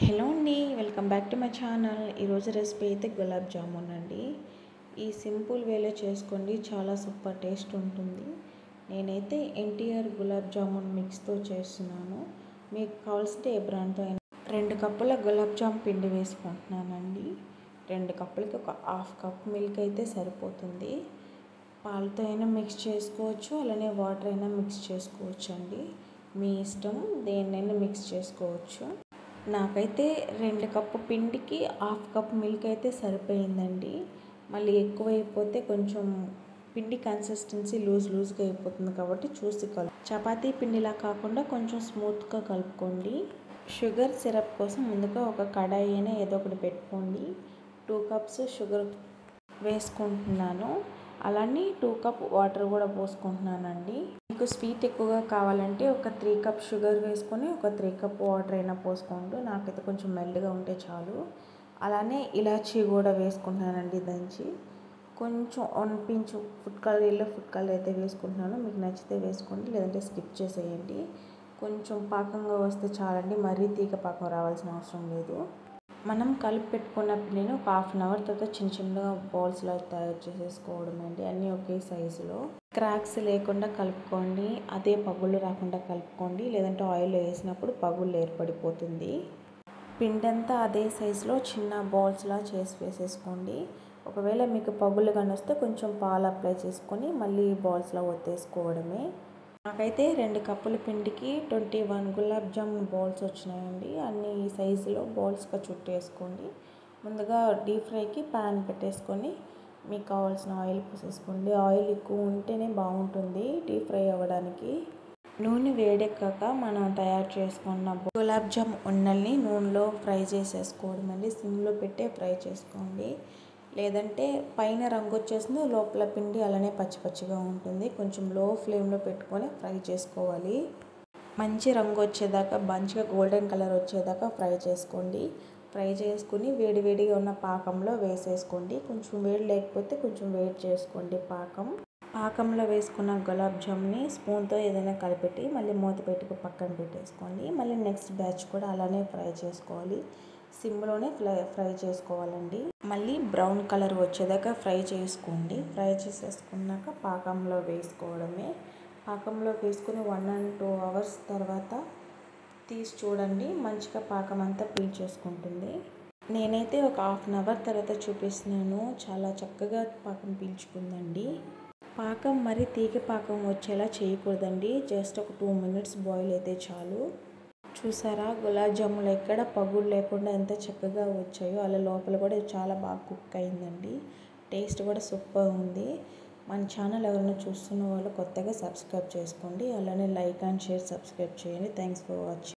Hello అండి, welcome back to my channel. ఈరోజు recipe అయితే గులాబ్ జామున్ అండి. ఈ సింపుల్ వేలో చేసుకోండి, చాలా సూపర్ టేస్ట్ ఉంటుంది. నేనైతే ఎన్టీఆర్ గులాబ్ జామున్ మిక్స్తో చేస్తున్నాను. మీకు కావాల్సింటే ఏ బ్రాండ్తో అయినా. 2 కప్పుల గులాబ్ జామ్ పిండి వేసుకుంటున్నానండి. 2 కప్పులకి ఒక హాఫ్ కప్ మిల్క్ అయితే సరిపోతుంది. పాలతో అయినా మిక్స్ చేసుకోవచ్చు, అలానే వాటర్ అయినా మిక్స్ చేసుకోవచ్చు అండి. మీ ఇష్టం, దేన్నైనా మిక్స్ చేసుకోవచ్చు. నాకైతే 2 కప్పు పిండికి హాఫ్ కప్ మిల్క్ అయితే సరిపోయిందండి. మళ్ళీ ఎక్కువ అయిపోతే కొంచెం పిండి కన్సిస్టెన్సీ లూజ్గా అయిపోతుంది కాబట్టి చూసి చపాతీ పిండిలా కాకుండా కొంచెం స్మూత్గా కలుపుకోండి. షుగర్ సిరప్ కోసం ముందుగా ఒక కడాయి అయినా ఏదో ఒకటి పెట్టుకోండి. 2 కప్స్ షుగర్ వేసుకుంటున్నాను. అలానే 2 కప్ వాటర్ కూడా పోసుకుంటున్నానండి. మీకు స్వీట్ ఎక్కువగా కావాలంటే ఒక 3 కప్ షుగర్ వేసుకొని ఒక 3 కప్ వాటర్ అయినా పోసుకోండి. నాకైతే కొంచెం మెల్లగా ఉంటే చాలు. అలానే ఇలాచీ కూడా వేసుకుంటున్నానండి దంచి. కొంచెం 1 పించ్ ఫుడ్ కలర్ అయితే వేసుకుంటున్నాను. మీకు నచ్చితే వేసుకోండి, లేదంటే స్కిప్ చేసేయండి. కొంచెం పాకంగా వస్తే చాలండి, మరీ తీగ పాకం రావాల్సిన అవసరం లేదు. మనం కలిపి పెట్టుకున్న పిండిని ఒక హాఫ్ అన్ అవర్ తర్వాత చిన్నగా బాల్స్లా తయారు చేసేసుకోవడం అండి. అన్నీ ఒకే సైజులో. క్రాక్స్ లేకుండా కలుపుకోండి, అదే పగుళ్ళు రాకుండా కలుపుకోండి, లేదంటే ఆయిల్లో వేసినప్పుడు పగుళ్ళు ఏర్పడిపోతుంది. పిండి అంతా అదే సైజులో చిన్న బాల్స్లా చేసి వేసేసుకోండి. ఒకవేళ మీకు పగుళ్ళు కానీ వస్తే కొంచెం పాలు అప్లై చేసుకొని మళ్ళీ బాల్స్లా ఒత్తేసుకోవడమే. నాకైతే 2 కప్పుల పిండికి 21 గులాబ్ జామున్ బాల్స్ వచ్చినాయండి. అన్ని సైజులో బాల్స్గా చుట్టేసుకోండి. ముందుగా డీప్ ఫ్రైకి ప్యాన్ పెట్టేసుకొని మీకు కావాల్సిన ఆయిల్ పోసేసుకోండి. ఆయిల్ ఎక్కువ ఉంటేనే బాగుంటుంది డీప్ ఫ్రై అవ్వడానికి. నూనె వేడెక్కాక మనం తయారు చేసుకున్న గులాబ్ జామ్ ఉన్నల్ని నూనెలో ఫ్రై చేసేసుకోవడం అండి. సిమ్లో పెట్టే ఫ్రై చేసుకోండి, లేదంటే పైన రంగు వచ్చేసింది, లోపల పిండి అలానే పచ్చిగా ఉంటుంది. కొంచెం లో ఫ్లేమ్లో పెట్టుకొని ఫ్రై చేసుకోవాలి. మంచి రంగు వచ్చేదాకా, మంచిగా గోల్డెన్ కలర్ వచ్చేదాకా ఫ్రై చేసుకోండి. ఫ్రై చేసుకుని వేడిగా ఉన్న పాకంలో వేసేసుకోండి. కొంచెం వేడి లేకపోతే కొంచెం వేడి చేసుకోండి. పాకంలో వేసుకున్న గులాబ్ జామ్ని స్పూన్తో ఏదైనా కలిపెట్టి మళ్ళీ మూత పెట్టుకు పక్కన పెట్టేసుకోండి. మళ్ళీ నెక్స్ట్ బ్యాచ్ కూడా అలానే ఫ్రై చేసుకోవాలి. సిమ్లోనే ఫ్రై చేసుకోవాలండి. మళ్ళీ బ్రౌన్ కలర్ వచ్చేదాకా ఫ్రై చేసుకోండి. ఫ్రై చేసేసుకున్నాక పాకంలో వేసుకోవడమే. పాకంలో వేసుకుని 1 and 2 hours తర్వాత తీసి చూడండి, మంచిగా పాకం అంతా పీల్చేసుకుంటుంది. నేనైతే ఒక హాఫ్ అన్ అవర్ తర్వాత చూపిస్తున్నాను. చాలా చక్కగా పాకం పీల్చుకుందండి. పాకం మరి తీగ పాకం వచ్చేలా చేయకూడదండి. జస్ట్ ఒక 2 minutes బాయిల్ అయితే చాలు. చూసారా, గులాబ్ జాములు ఎక్కడ పగుళ్ళు లేకుండా ఎంత చక్కగా వచ్చాయో, అలా లోపల కూడా చాలా బాగా కుక్ అయిందండి. టేస్ట్ కూడా సూపర్ ఉంది. మన ఛానల్ ఎవరైనా చూస్తున్న వాళ్ళు కొత్తగా సబ్స్క్రైబ్ చేసుకోండి, అలానే లైక్ అండ్ షేర్ సబ్స్క్రైబ్ చేయండి. Thanks for watching.